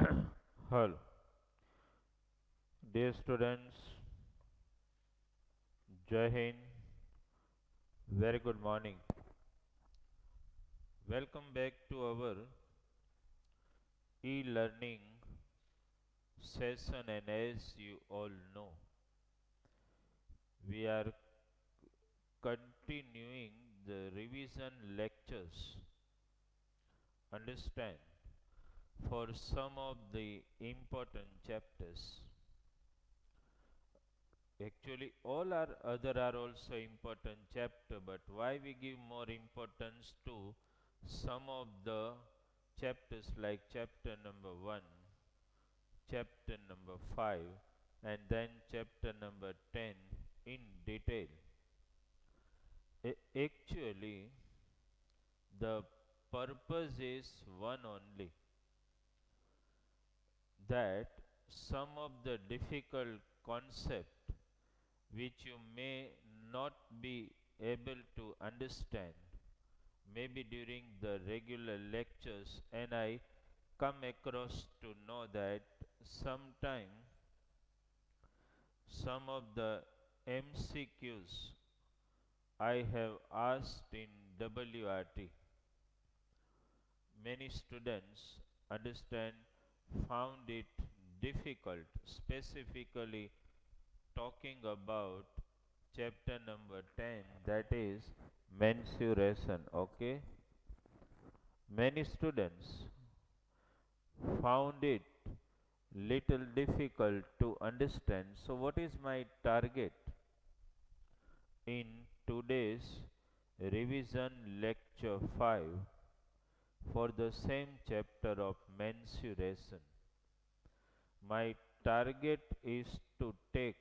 Hello, dear students, Jai Hind, very good morning. Welcome back to our e learning session. And as you all know, we are continuing the revision lectures. Understand for some of the important chapters. Actually, all our other are also important chapter, but why we give more importance to some of the chapters like chapter number 1, chapter number 5, and then chapter number 10 in detail. Actually, the purpose is one only, that some of the difficult concept which you may not be able to understand maybe during the regular lectures, and I come across to know that sometime some of the MCQs I have asked in WRT, many students understand found it difficult, specifically talking about chapter number 10, that is mensuration. Okay, many students found it little difficult to understand. So what is my target in today's revision lecture 5 for the same chapter of mensuration? My target is to take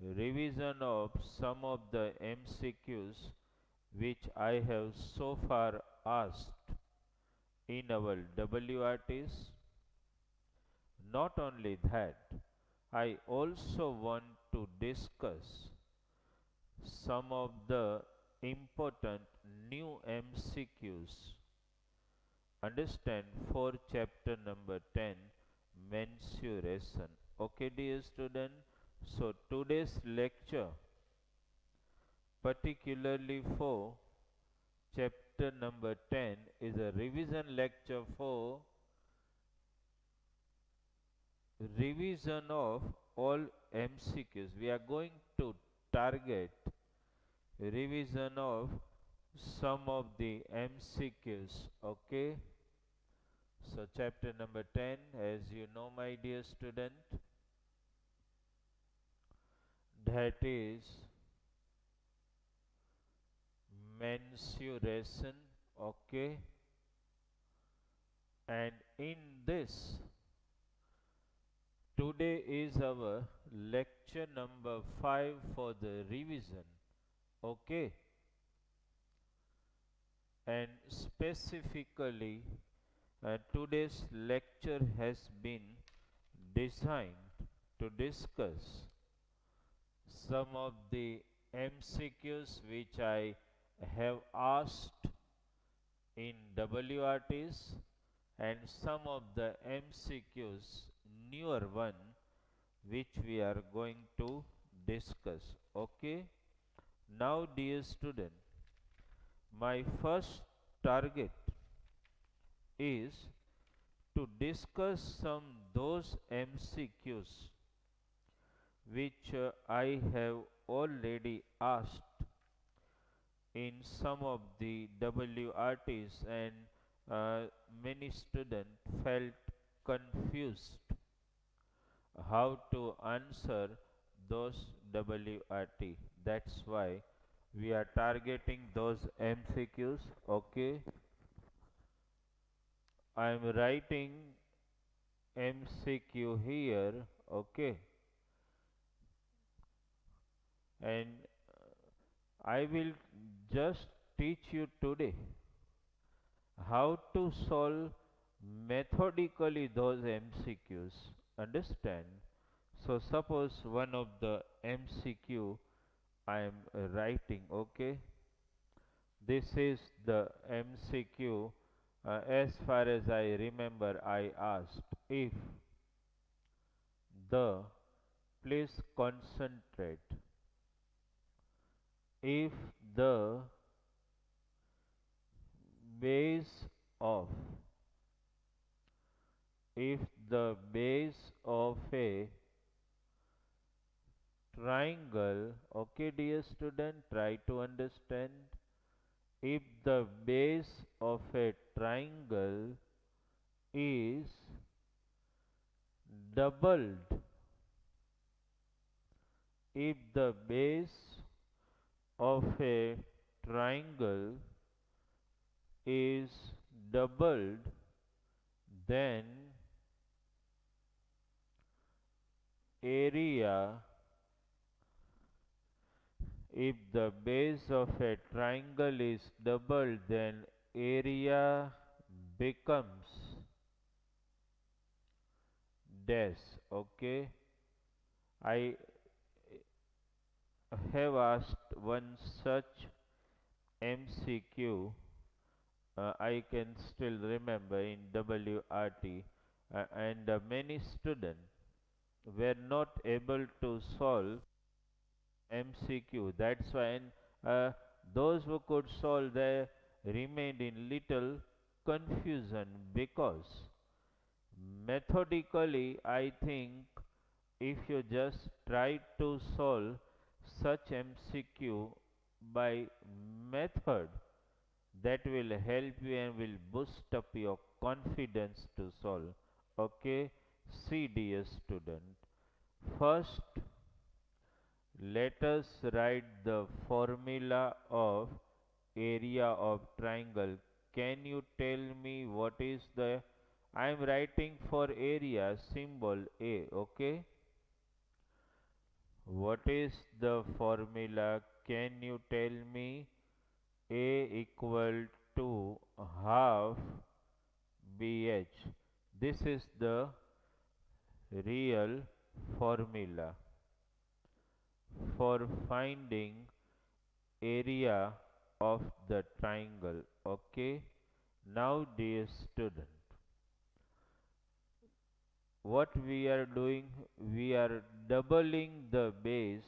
revision of some of the MCQs which I have so far asked in our WRTs. Not only that, I also want to discuss some of the important new MCQs. Understand for chapter number 10, mensuration. Okay, dear student. So today's lecture, particularly for chapter number 10, is a revision lecture for revision of all MCQs. We are going to target revision of some of the MCQs. Okay. So chapter number 10, as you know, my dear student, that is mensuration. Okay. And in this, today is our lecture number 5 for the revision. Okay. And specifically, today's lecture has been designed to discuss some of the MCQs which I have asked in WRTs, and some of the MCQs, newer one, which we are going to discuss. Okay. Now, dear student, my first target is to discuss some those MCQs which I have already asked in some of the WRTs, and many students felt confused how to answer those WRT. That's why we are targeting those MCQs. Okay, I am writing MCQ here. Okay, and I will just teach you today how to solve methodically those MCQs. Understand? So suppose one of the MCQ I am writing. Okay, this is the MCQ As far as I remember, I asked if the, please concentrate, if the base of, if the base of a triangle, okay dear student, try to understand. If the base of a triangle is doubled, if the base of a triangle is doubled, then area, if the base of a triangle is doubled, then area becomes dash. Okay, I have asked one such MCQ. I can still remember in WRT, and many students were not able to solve MCQ. That's why, and those who could solve, they remained in little confusion because methodically, I think if you just try to solve such MCQ by method, that will help you and will boost up your confidence to solve. Okay, see dear student, first let us write the formula of area of triangle. Can you tell me what is the, I am writing for area symbol A, okay? What is the formula? Can you tell me? A equal to half BH. This is the real formula for finding area of the triangle. Okay. Now dear student, what we are doing, we are doubling the base.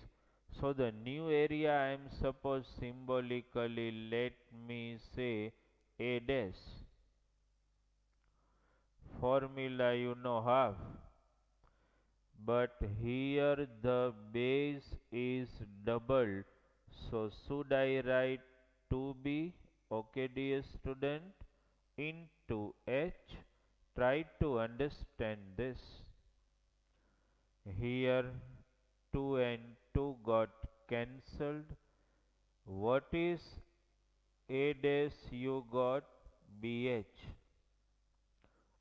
So the new area, I am suppose symbolically, let me say A dash. Formula you know half, but here the base is doubled, so should I write 2b, okay dear student, into h? Try to understand this. Here 2 and 2 got cancelled. What is A dash you got? BH.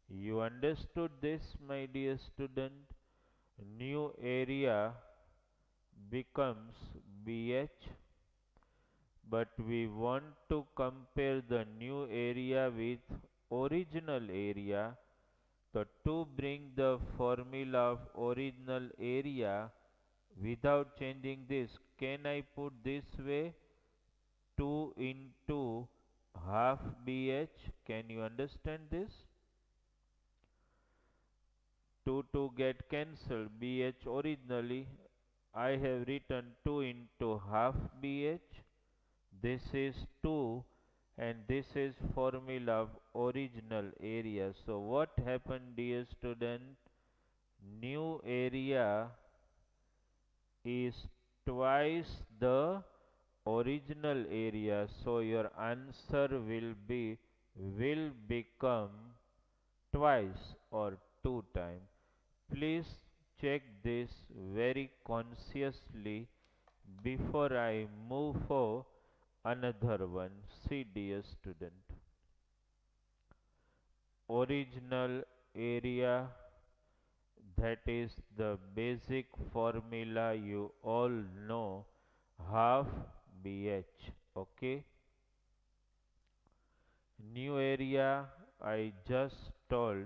You understood this, my dear student? New area becomes BH, but we want to compare the new area with original area. So to bring the formula of original area without changing this, can I put this way? 2 into half BH. Can you understand this? 2 get cancelled. BH originally I have written 2 into half BH. This is 2 and this is formula of original area. So what happened dear student? New area is twice the original area. So your answer will become twice or 2 times. Please check this very consciously before I move for another one. See dear student, original area, that is the basic formula you all know, half BH. Okay, new area I just told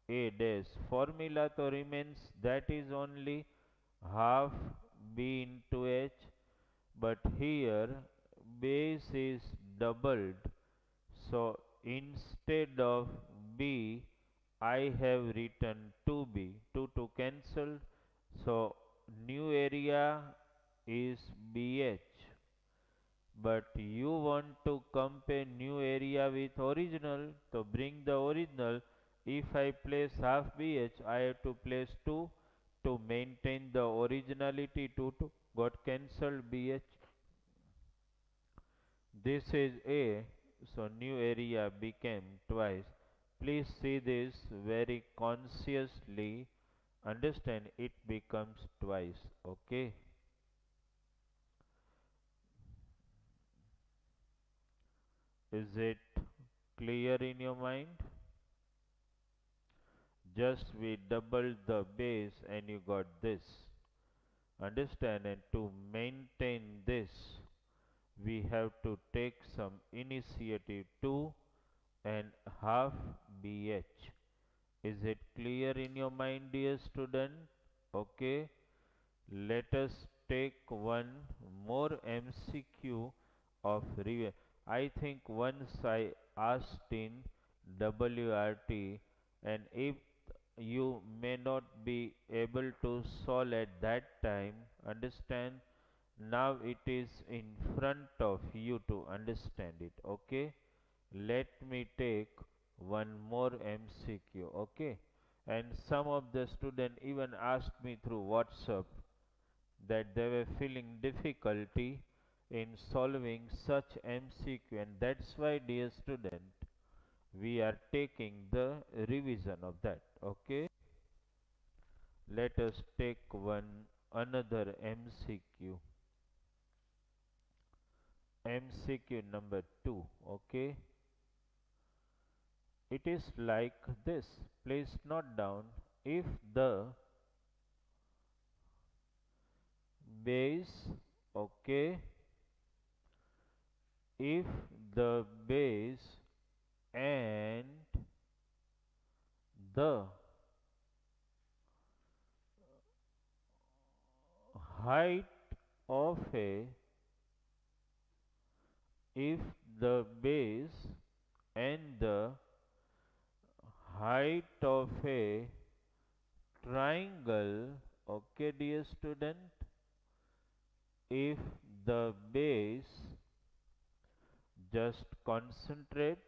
A dash, formula to remains, that is only half B into H, but here base is doubled, so instead of B, I have written 2B. 2 to cancel. So new area is BH. But you want to compare new area with original. So bring the original. If I place half BH, I have to place 2 to maintain the originality. 2 to got cancelled BH. This is A, so new area became twice. Please see this very consciously. Understand it becomes twice. Okay. Is it clear in your mind? Just we doubled the base and you got this. Understand, and to maintain this, we have to take some initiative 2 and half BH. Is it clear in your mind, dear student? Okay. Let us take one more MCQ of review. I think once I asked in WRT, and if you may not be able to solve at that time, understand, now it is in front of you to understand it. Okay. Let me take one more MCQ. Okay. And some of the students even asked me through WhatsApp that they were feeling difficulty in solving such MCQ, and that's why, dear student, we are taking the revision of that. Okay. Let us take one another MCQ. MCQ number 2. Okay. It is like this. Please note down, if the base, okay, if the base and the height of a, if the base and the height of a triangle, okay, dear student, if the base, just concentrate,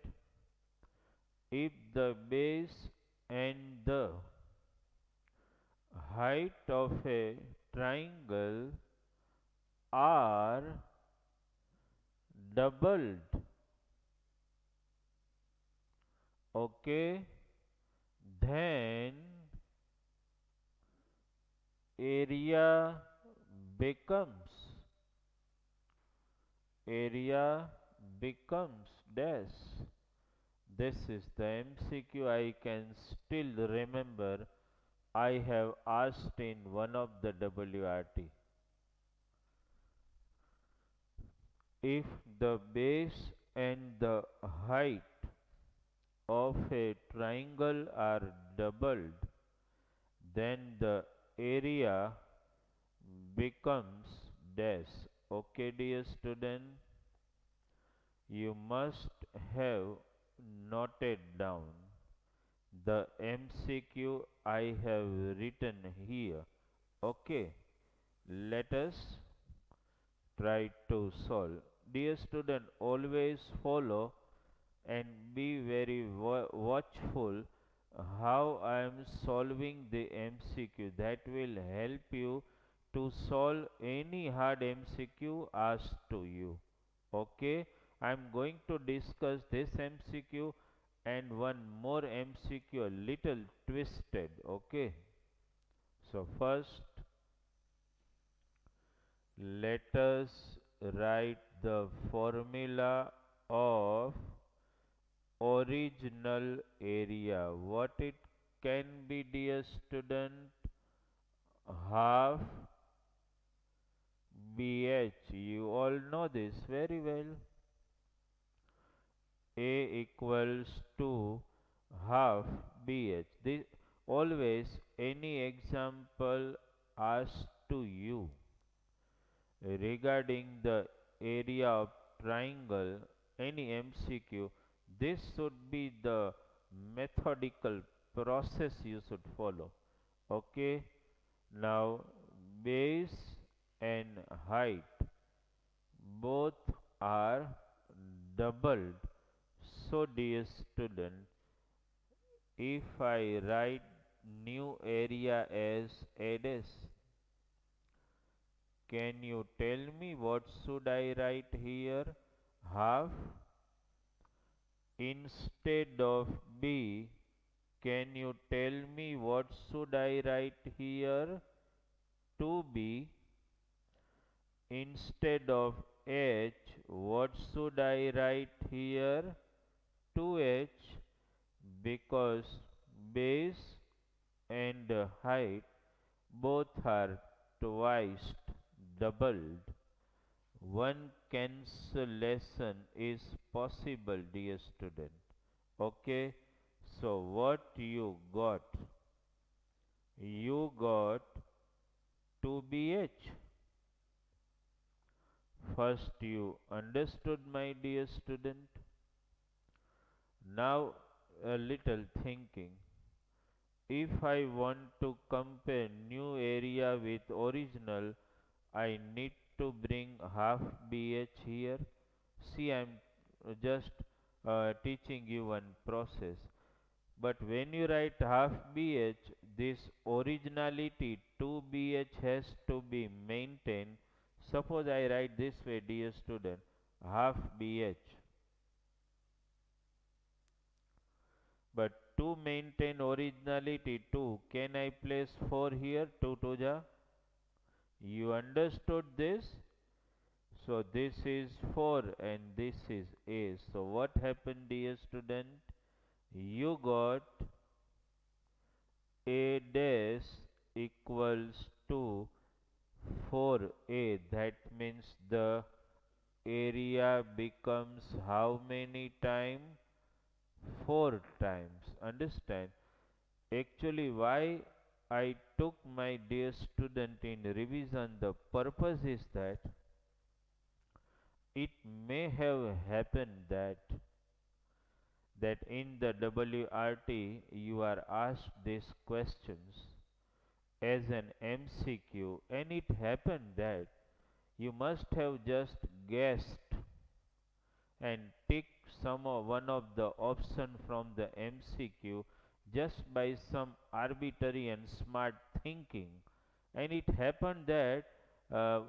if the base and the height of a triangle are doubled, okay, then area becomes, area becomes dash. This is the MCQ I can still remember I have asked in one of the WRT. If the base and the height of a triangle are doubled, then the area becomes dash. Okay, dear student, you must have noted down the MCQ I have written here. Okay, let us try to solve. Dear student, always follow and be very watchful how I am solving the MCQ. That will help you to solve any hard MCQ asked to you. Okay, I am going to discuss this MCQ and one more MCQ a little twisted. Okay, so first let us write the formula of original area. What it can be, dear student? Half BH. You all know this very well. A equals to half BH. This always any example asked to you regarding the area of triangle, any MCQ, This should be the methodical process you should follow. Okay, now base and height both are doubled. So, dear student, if I write new area as ADS, can you tell me what should I write here? Half. Instead of B, can you tell me what should I write here? 2B. Instead of H, what should I write here? 2H, because base and height both are twice doubled. One cancellation is possible, dear student. Okay, so what you got? You got 2BH. First, you understood, my dear student. Now, a little thinking. If I want to compare new area with original, I need to bring half BH here. See, I am just teaching you one process. But when you write half BH, this originality 2BH has to be maintained. Suppose I write this way, dear student, half BH. But to maintain originality 2, can I place 4 here? 2 to ja? You understood this? So this is 4 and this is A. So what happened, dear student? You got A dash equals to 4A. That means the area becomes how many times? 4 times. Understand? Actually, why I took my dear student in revision, the purpose is that it may have happened that in the WRT you are asked these questions as an MCQ, and it happened that you must have just guessed and tick one of the option from the MCQ just by some arbitrary and smart thinking, and it happened that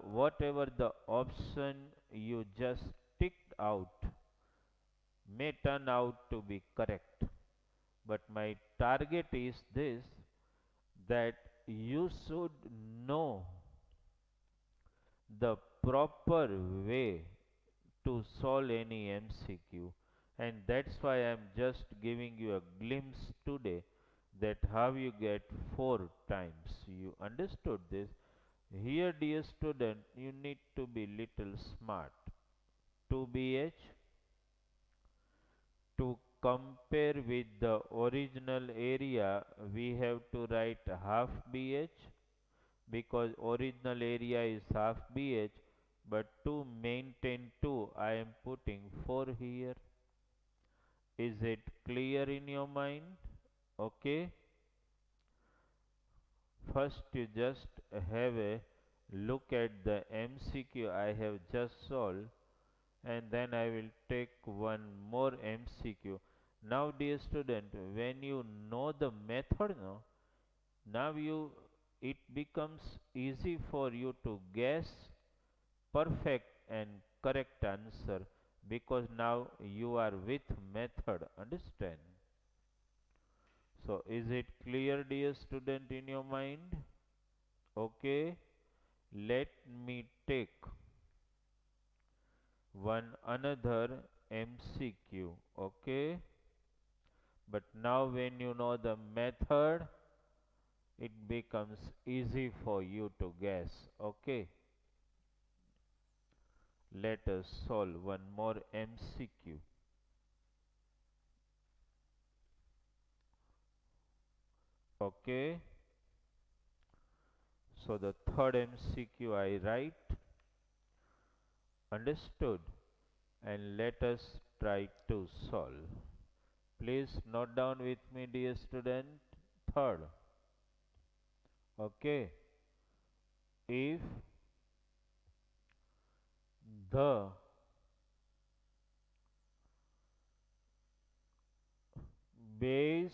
whatever the option you just ticked out may turn out to be correct. But my target is this, that you should know the proper way to solve any MCQ, and that's why I am just giving you a glimpse today that how you get 4 times. You understood this? Here, dear student, you need to be little smart. 2BH, to compare with the original area, we have to write half BH, because original area is half BH, but to maintain 2, I am putting 4 here. Is it clear in your mind? Okay. First, you just have a look at the MCQ I have just solved, and then I will take one more MCQ. Now, dear student, when you know the method, no, now it becomes easy for you to guess perfect and correct answer, because now you are with method. Understand? So is it clear, dear student, in your mind? Okay, let me take one another MCQ. Okay, but now when you know the method, it becomes easy for you to guess. Okay, let us solve one more MCQ. Okay, so the third MCQ I write. Understood? And let us try to solve. Please note down with me, dear student. Third, okay, if the base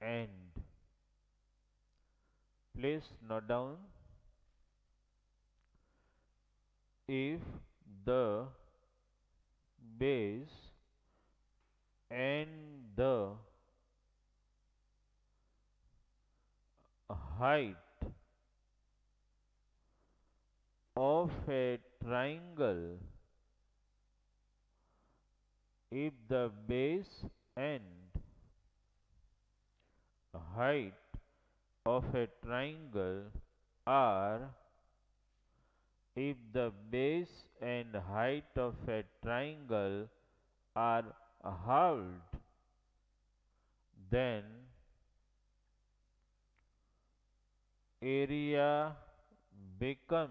and, please note down, if the base and the height of a triangle, if the base and height of a triangle are, if the base and height of a triangle are halved, then area becomes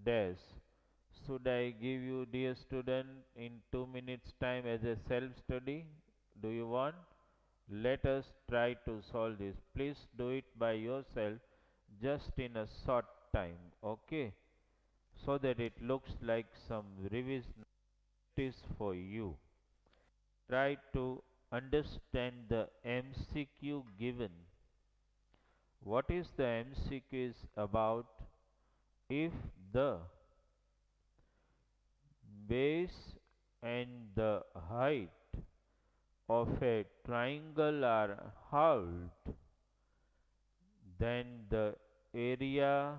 dash. Should I give you, dear student, in 2 minutes time as a self study? Do you want? Let us try to solve this. Please do it by yourself just in a short time, okay? So that it looks like some revision is for you. Try to understand the MCQ given. What is the MCQ is about? If the base and the height of a triangle are halved, then the area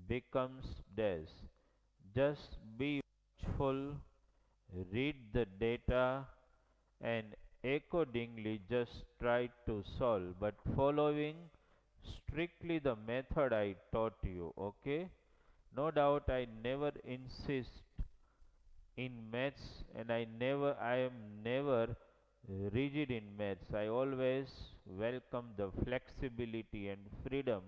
becomes dash. Just be watchful, read the data, and accordingly just try to solve, but following strictly the method I taught you, okay? No doubt I never insist in maths, and I am never rigid in maths. I always welcome the flexibility and freedom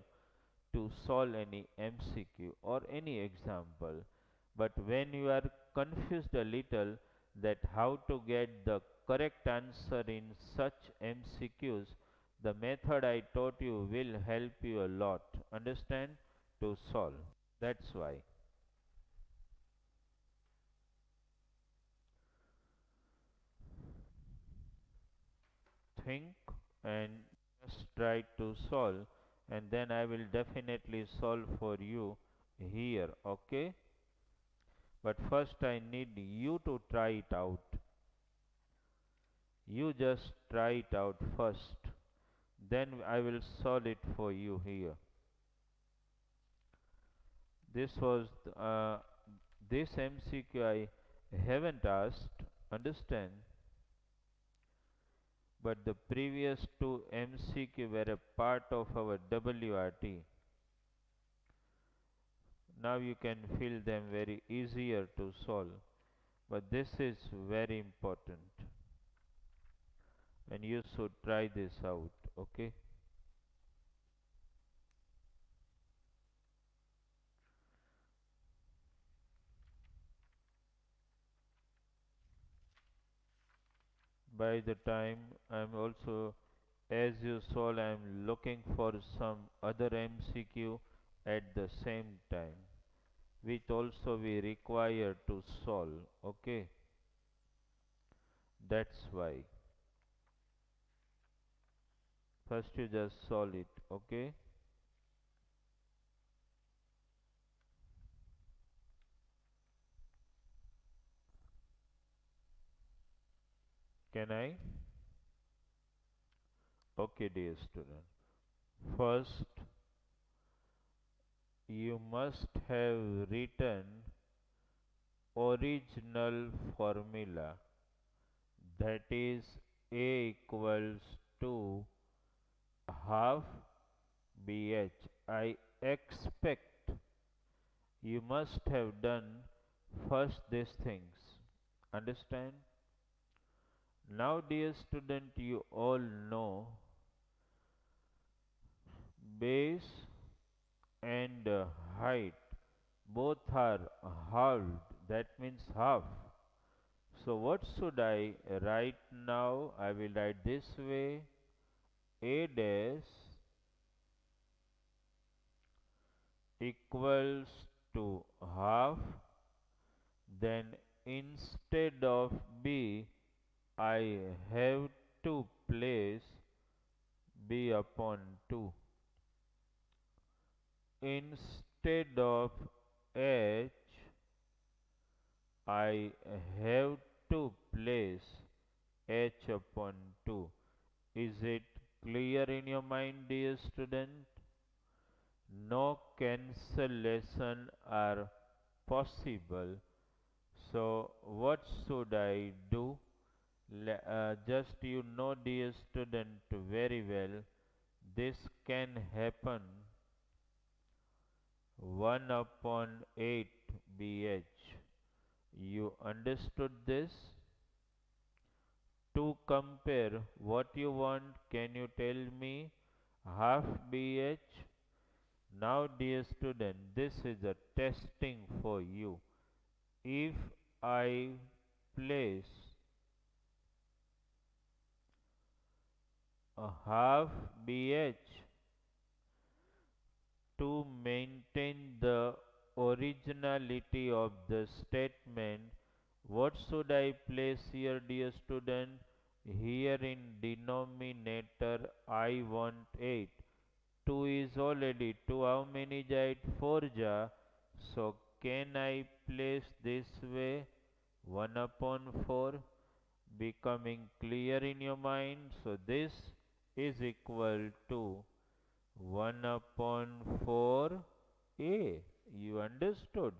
to solve any MCQ or any example. But when you are confused a little that how to get the correct answer in such MCQs, the method I taught you will help you a lot. Understand? To solve. That's why. Think and just try to solve, and then I will definitely solve for you here, okay? But first I need you to try it out. You just try it out first, then I will solve it for you here. This was this MCQ I haven't asked, understand? But the previous two MCQ were a part of our WRT. Now you can feel them very easier to solve, but this is very important and you should try this out, okay? By the time I'm also, as you saw, I'm looking for some other MCQ at the same time, which also we require to solve, okay? That's why. First you just solve it, okay? Can I? Okay, dear student. First, you must have written original formula, that is A equals to half BH. I expect you must have done first these things. Understand? Now, dear student, you all know base and height both are halved, that means half. So what should I write now? I will write this way: a dash equals to half. Then instead of b, I have to place b upon 2. Instead of h, I have to place h upon 2. Is it clear in your mind, dear student? No cancellation are possible. So what should I do? Just you know, dear student, very well, this can happen 1 upon 8 bh. You understood this? To compare what you want, can you tell me? Half bh. Now, dear student, this is a testing for you. If I place a half bh to maintain the originality of the statement, what should I place here, dear student? Here in denominator I want 8. 2 is already 2. How many ja? 8? 4 ja. So can I place this way? 1 upon 4 becoming clear in your mind. So this is equal to 1 upon 4a. You understood?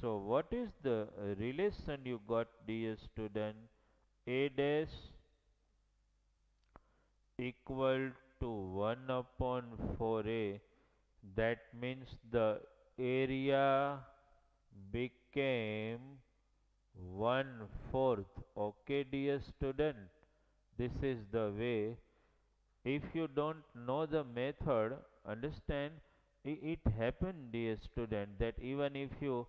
So what is the relation you got, dear student? A dash equal to 1 upon 4a. That means the area became 1/4. Okay, dear student, this is the way. If you don't know the method, understand, it happened, dear student, that even if you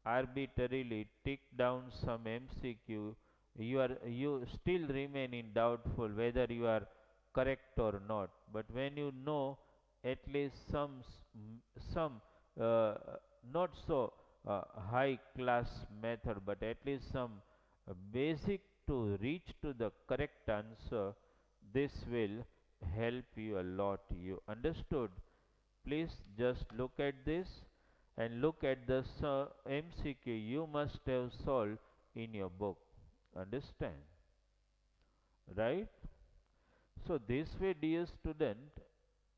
arbitrarily tick down some MCQ, you still remain in doubtful whether you are correct or not. But when you know at least some uh, not so high class method, but at least some basic to reach to the correct answer, this will help you a lot. You understood? Please just look at this and look at the MCQ you must have solved in your book. Understand? Right? So this way, dear student,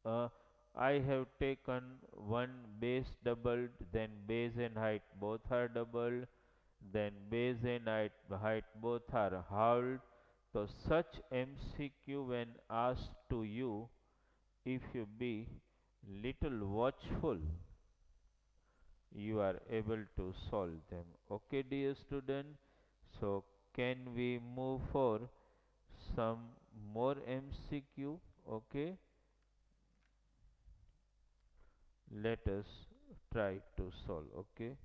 uh, I have taken one base doubled, then base and height both are doubled, then base and height both are halved. So such MCQ when asked to you, if you be little watchful, you are able to solve them. Okay, dear student. So can we move for some more MCQ? Okay, let us try to solve. Okay,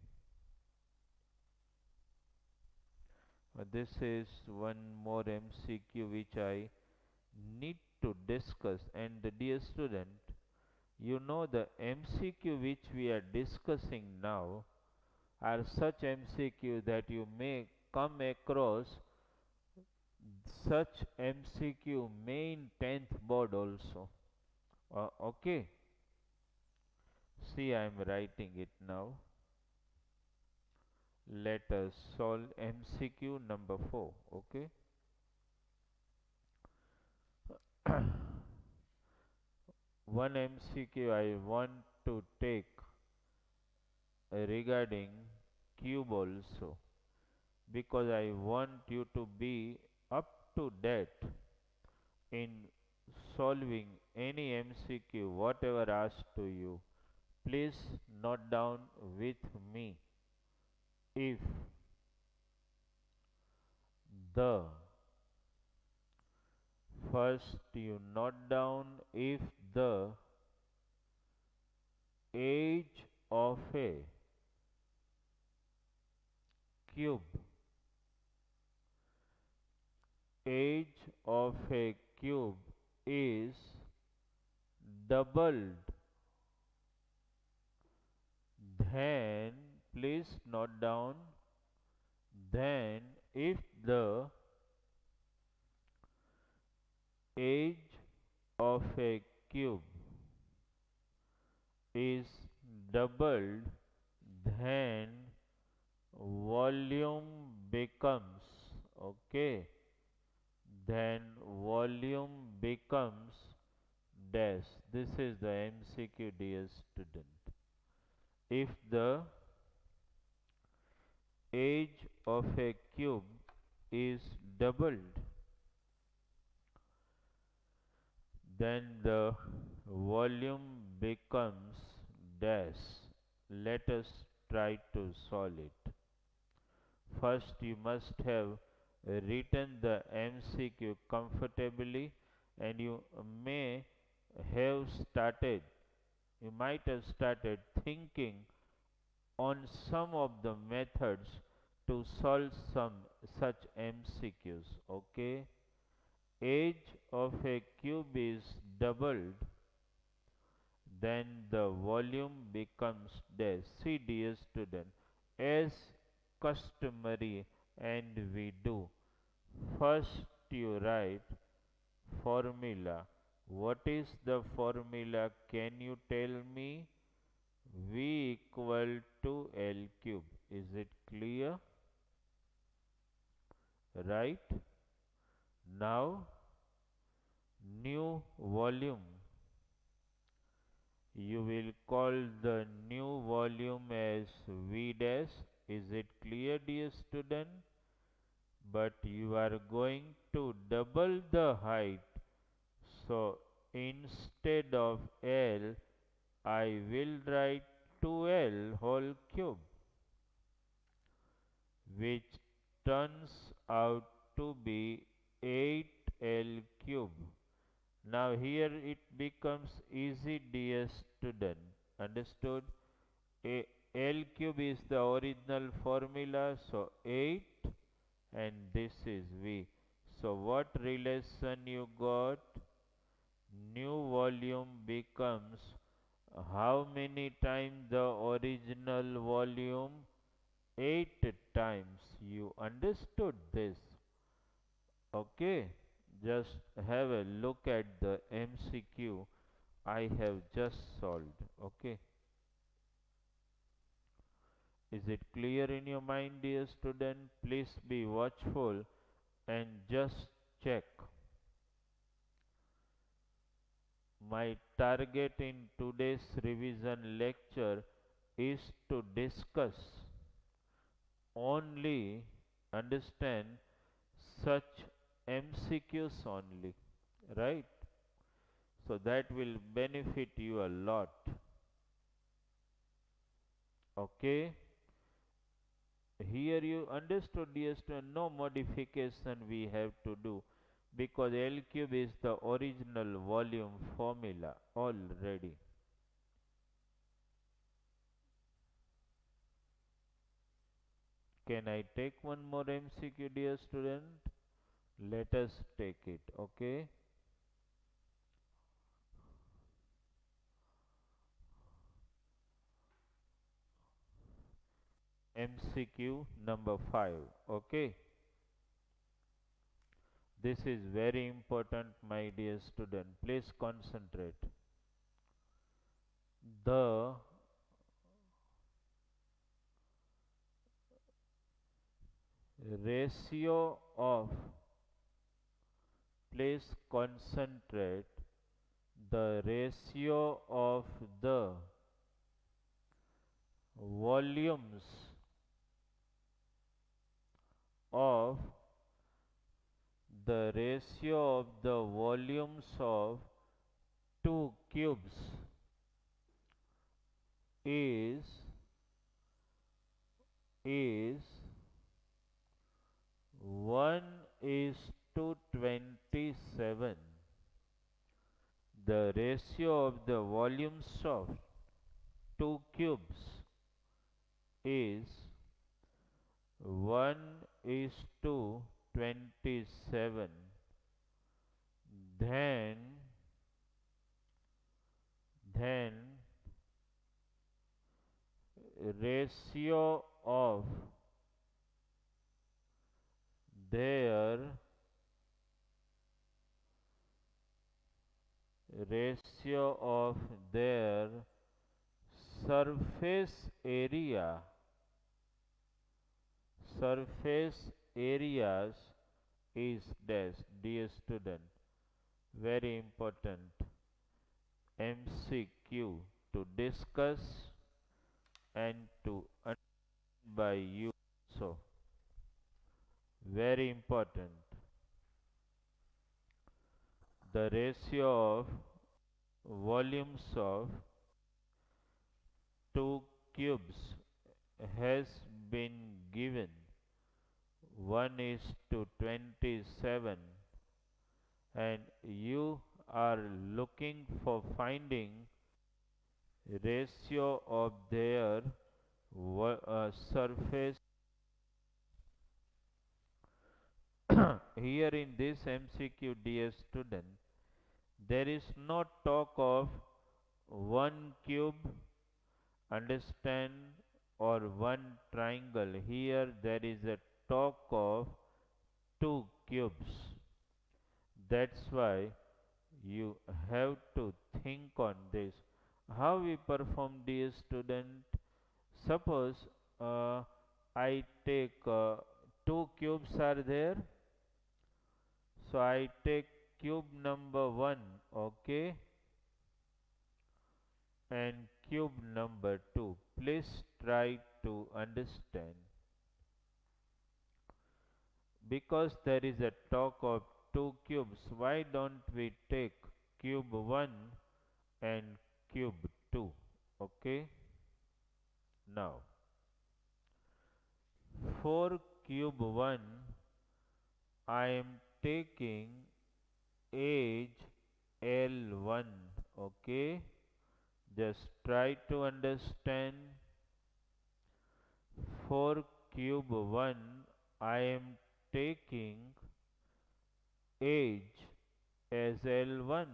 this is one more MCQ which I need to discuss. And dear student, you know the MCQ which we are discussing now are such MCQ that you may come across such MCQ may in 10th board also. Okay, see, I am writing it now. Let us solve MCQ number 4. Okay, one MCQ I want to take regarding cube also, because I want you to be up to date in solving any MCQ whatever asked to you. Please note down with me. If the first you note down, if the age of a cube age of a cube is doubled, then please note down, then if the age of a cube is doubled, then volume becomes, okay, then volume becomes dash. This is the MCQ, dear student. If the age of a cube is doubled, then the volume becomes dash. Let us try to solve it. First, you must have written the MCQ comfortably, and have started, you might have started thinking on some of the methods to solve some such MCQs. Okay, age of a cube is doubled, then the volume becomes dash. See, dear student, as customary, and we do. First, you write formula. What is the formula? Can you tell me? V equal to L cube. Is it clear? Right? Now, new volume. You will call the new volume as V dash. Is it clear, dear student? But you are going to double the height. So instead of L, I will write 2L whole cube, which turns out to be 8L cube. Now here it becomes easy, dear student. Understood? A L cube is the original formula, so 8, and this is V. So what relation you got? New volume becomes how many times the original volume? 8 times. You understood this? Okay. Just have a look at the MCQ I have just solved. Okay. Is it clear in your mind, dear student? Please be watchful and just check. My target in today's revision lecture is to discuss only, understand, such MCQs only, right? So that will benefit you a lot. Okay? Here you understood, yes, no modification we have to do because L cube is the original volume formula already. Can I take one more MCQ, dear student? Let us take it, okay? MCQ number 5, okay? This is very important, my dear student. Please concentrate. The ratio of, please concentrate, the ratio of the volumes of the volumes of two cubes is is 1 is to 27. The ratio of the volumes of two cubes is 1 is to 27, then ratio of their surface area areas is dash. Dear student, very important MCQ to discuss and to understand by you. So very important, the ratio of volumes of two cubes has been given 1 is to 27, and you are looking for finding ratio of their surface. Here in this MCQ, dear student, there is no talk of one cube, understand, or one triangle. Here there is a talk of two cubes. That's why you have to think on this. How we perform, dear student? Suppose I take two cubes are there, so I take cube number 1, okay, and cube number 2. Please try to understand. Because there is a talk of two cubes, why don't we take cube 1 and cube 2? Okay. Now, for cube 1, I am taking edge L1. Okay. Just try to understand. For cube 1, I am taking edge as L1,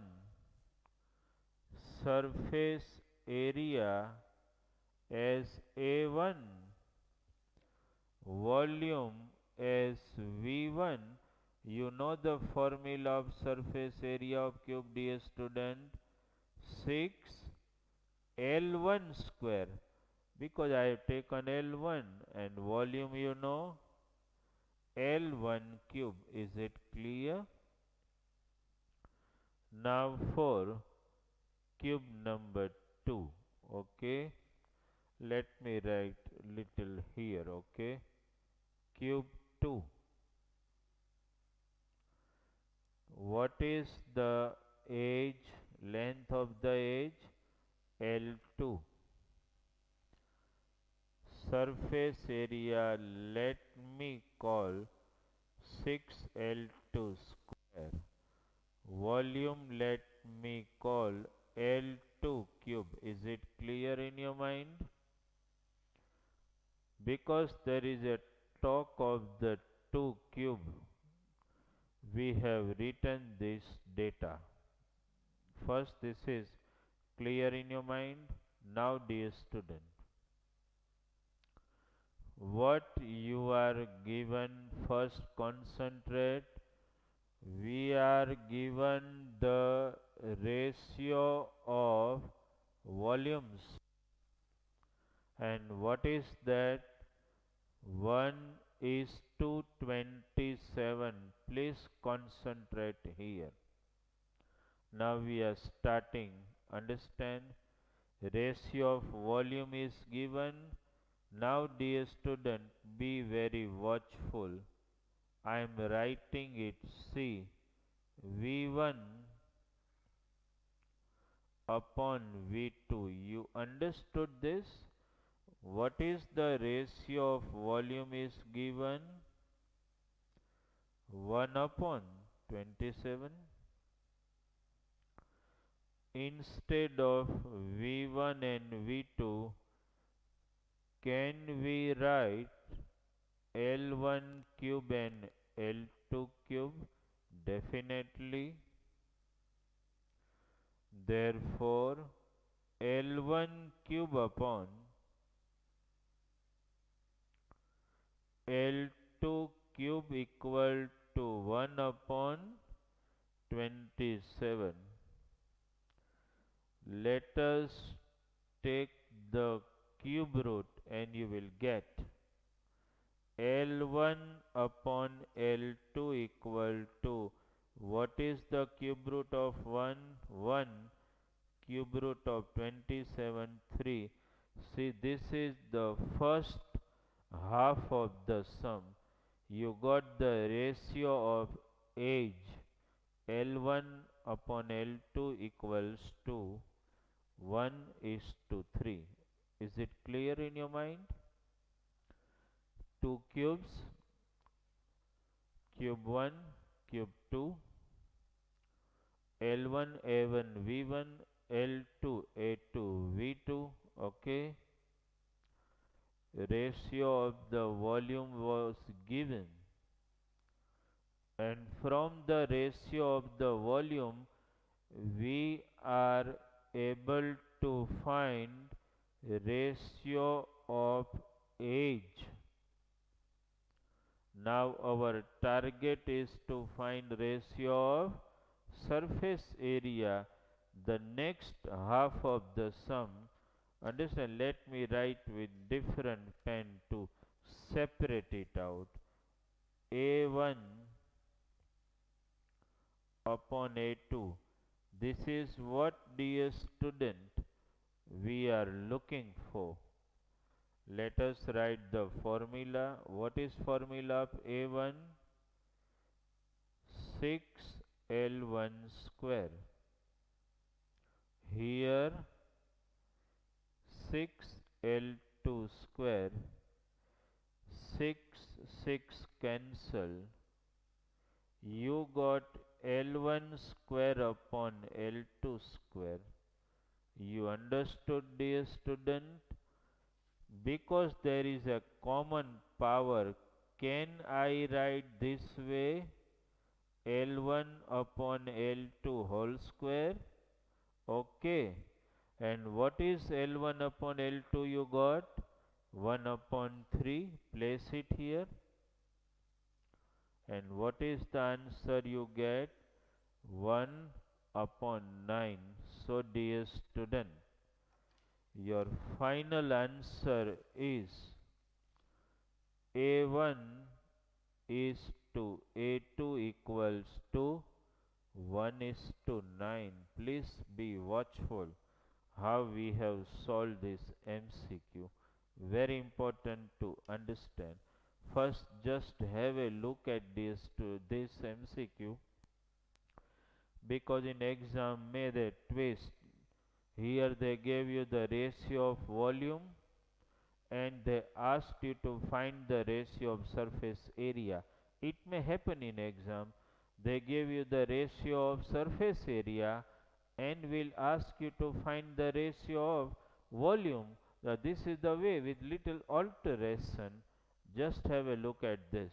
surface area as A1, volume as V1. You know the formula of surface area of cube, dear student, 6 L1 square, because I have taken L1, and volume you know L1 cube. Is it clear? Now for cube number 2, okay, let me write little here, okay, cube 2. What is the edge, length of the edge? L2. Surface area, let me call 6L2 square. Volume, let me call L2 cube. Is it clear in your mind? Because there is a talk of the 2 cube, we have written this data. First, this is clear in your mind. Now, dear student, what you are given, first concentrate. We are given the ratio of volumes, and what is that? 1 is to 27. Please concentrate here. Now we are starting. Understand? Ratio of volume is given. Now, dear student, be very watchful. I am writing it. See, V1 upon V2. You understood this? What is the ratio of volume is given? 1 upon 27. Instead of V1 and V2, can we write L1 cube and cube? Definitely. Therefore, L1 cube upon L2 cube equal to 1 upon 27. Let us take the cube root and you will get L1 upon L2 equal to, what is the cube root of 1? 1. Cube root of 27, 3. See, this is the first half of the sum. You got the ratio of age L1 upon L2 equals to 1 is to 3. Is it clear in your mind? Two cubes, cube 1, cube 2, L1 A1 V1, L2 A2 V2. Okay. Ratio of the volume was given, and from the ratio of the volume we are able to find ratio of age. Now our target is to find ratio of surface area, the next half of the sum. Understand, let me write with different pen to separate it out. A1 upon A2. This is what, dear student, we are looking for. Let us write the formula. What is formula of A1? 6L1 square. Here 6L2 square. 6 cancel. You got L1 square upon L2 square. You understood, dear student? Because there is a common power, can I write this way? L1 upon L2 whole square. Okay. And what is L1 upon L2 you got? 1 upon 3. Place it here. And what is the answer you get? 1 upon 9. So, dear student, your final answer is A1 is to A2 equals to 1 is to 9. Please be watchful how we have solved this MCQ. Very important to understand. First, just have a look at this MCQ, because in exam may they twist. Here they gave you the ratio of volume and they asked you to find the ratio of surface area. It may happen in exam. They give you the ratio of surface area and will ask you to find the ratio of volume. Now this is the way with little alteration. Just have a look at this.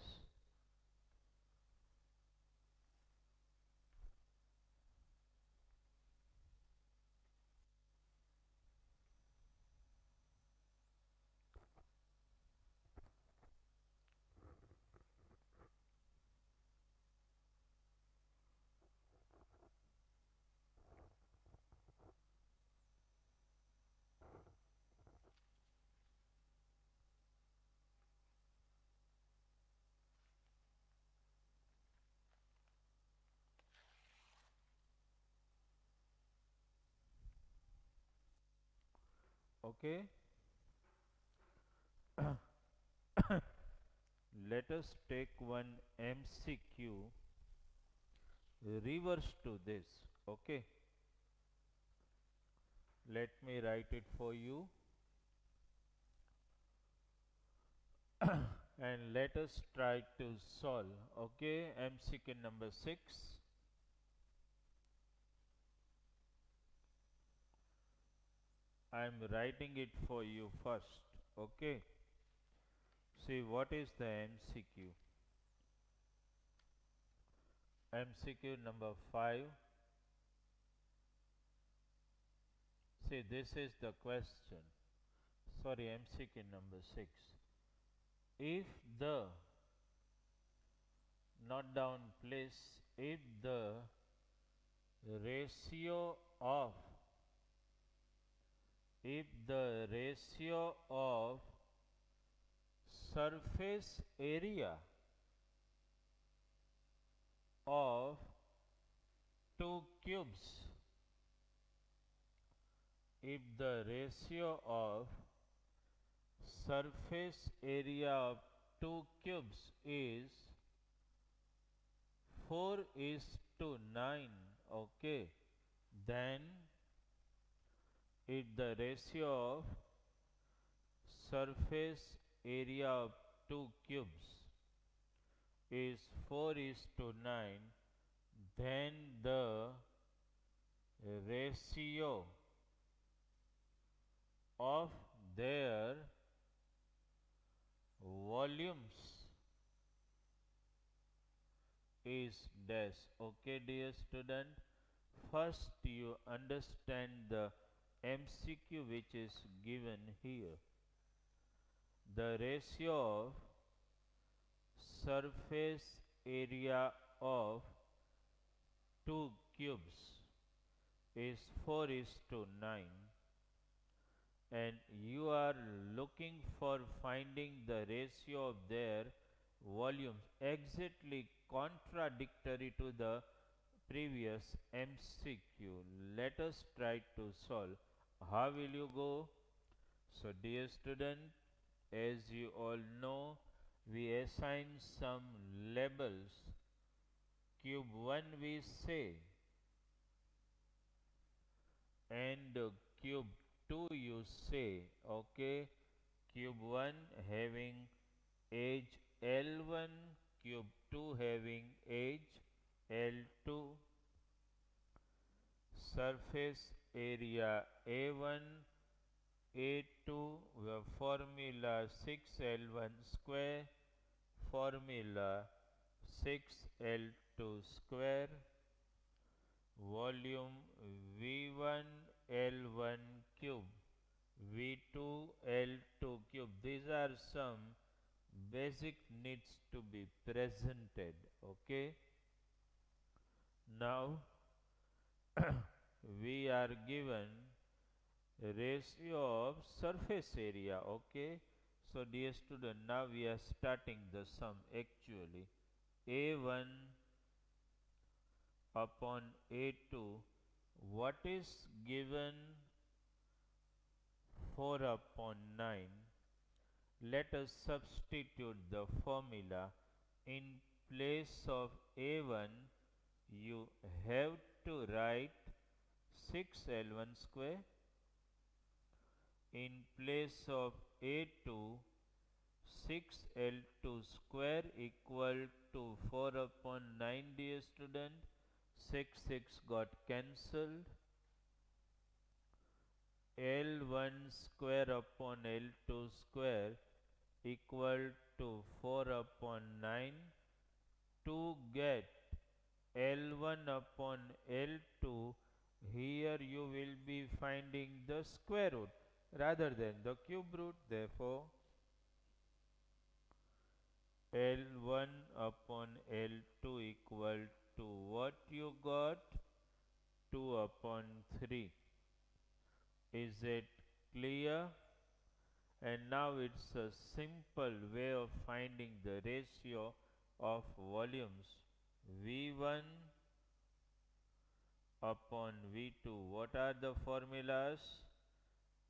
Okay. Let us take one MCQ reverse to this. Okay. Let me write it for you. And let us try to solve. Okay. MCQ number 6. I am writing it for you first. Okay. See what is the MCQ. MCQ number 5. See, this is the question. Sorry, MCQ number 6. If the, not down please, if the ratio of, if the ratio of surface area of two cubes, if the ratio of surface area of two cubes is 4:9, okay, then if the ratio of surface area of two cubes is 4:9, then the ratio of their volumes is dash. Okay, dear student, first you understand the MCQ which is given here. The ratio of surface area of two cubes is 4:9, and you are looking for finding the ratio of their volumes, exactly contradictory to the previous MCQ. Let us try to solve. How will you go? So dear student, as you all know, we assign some labels. Cube 1 we say, and cube 2 you say, okay. Cube 1 having edge L1, cube 2 having edge L2, surface area A1, A2, we have formula 6L1 square, formula 6L2 square, volume V1 L1 cube, V2 L2 cube. These are some basic needs to be presented, okay. Now we are given ratio of surface area, okay. So dear student, now we are starting the sum. Actually A1 upon A2, what is given? 4/9. Let us substitute the formula. In place of A1 you have to write 6L1 square. In place of A2, 6L2 square equal to 4/9, dear student. 6 got cancelled. L1 square upon L2 square equal to 4/9. To get L1 upon L2, here you will be finding the square root rather than the cube root. Therefore L1 upon L2 equal to what you got? 2/3. Is it clear? And now it's a simple way of finding the ratio of volumes. V1 upon V2. What are the formulas?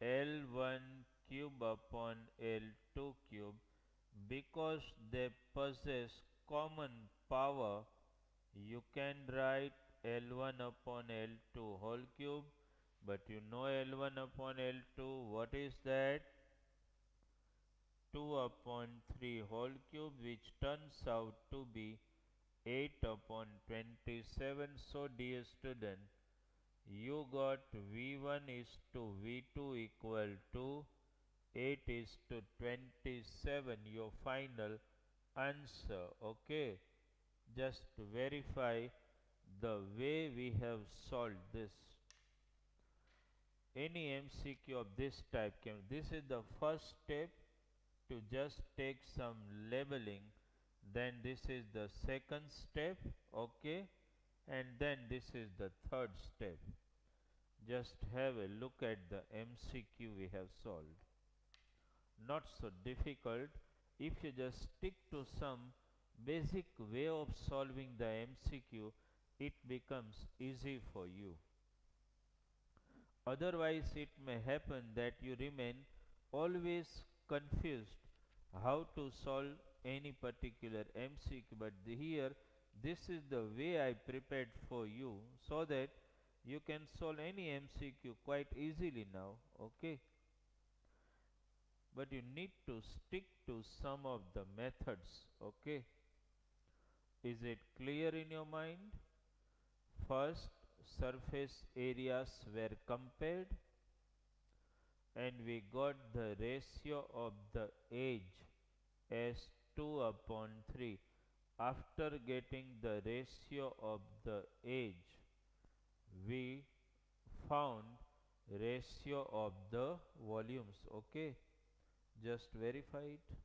L1 cube upon L2 cube. Because they possess common power, you can write L1 upon L2 whole cube. But you know L1 upon L2, what is that? 2/3 whole cube, which turns out to be 8/27. So dear student, you got V1 is to V2 equal to 8:27, your final answer, okay. just verify the way we have solved this. Any MCQ of this type can, this is the first step to just take some labeling, then this is the second step, okay, and then this is the third step. Just have a look at the MCQ we have solved. Not so difficult if you just stick to some basic way of solving the MCQ, it becomes easy for you. Otherwise, it may happen that you remain always confused how to solve any particular MCQ. But here, this is the way I prepared for you so that you can solve any MCQ quite easily now. Okay. But you need to stick to some of the methods. Okay. Is it clear in your mind? First, surface areas were compared and we got the ratio of the age as 2/3. After getting the ratio of the age, we found ratio of the volumes. Okay, just verify it.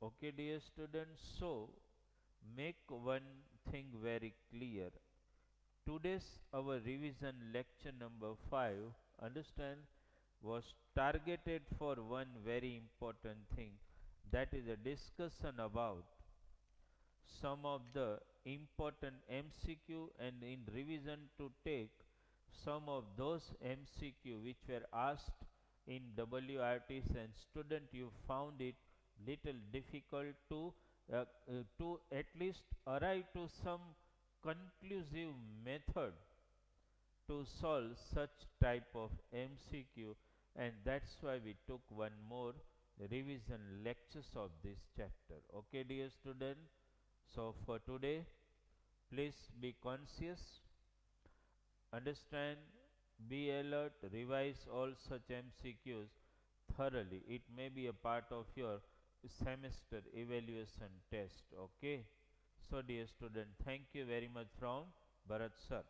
Okay, dear students, so make one thing very clear. Today's our revision lecture number 5, understand, was targeted for one very important thing, that is a discussion about some of the important MCQ and in revision to take some of those MCQ which were asked in WRTs and student you found it little difficult to at least arrive to some conclusive method to solve such type of MCQ, and that's why we took one more revision lectures of this chapter. Okay, dear student, so for today please be conscious, understand, be alert, revise all such MCQs thoroughly. It may be a part of your semester evaluation test. Okay, so dear student, thank you very much from Bharat sir.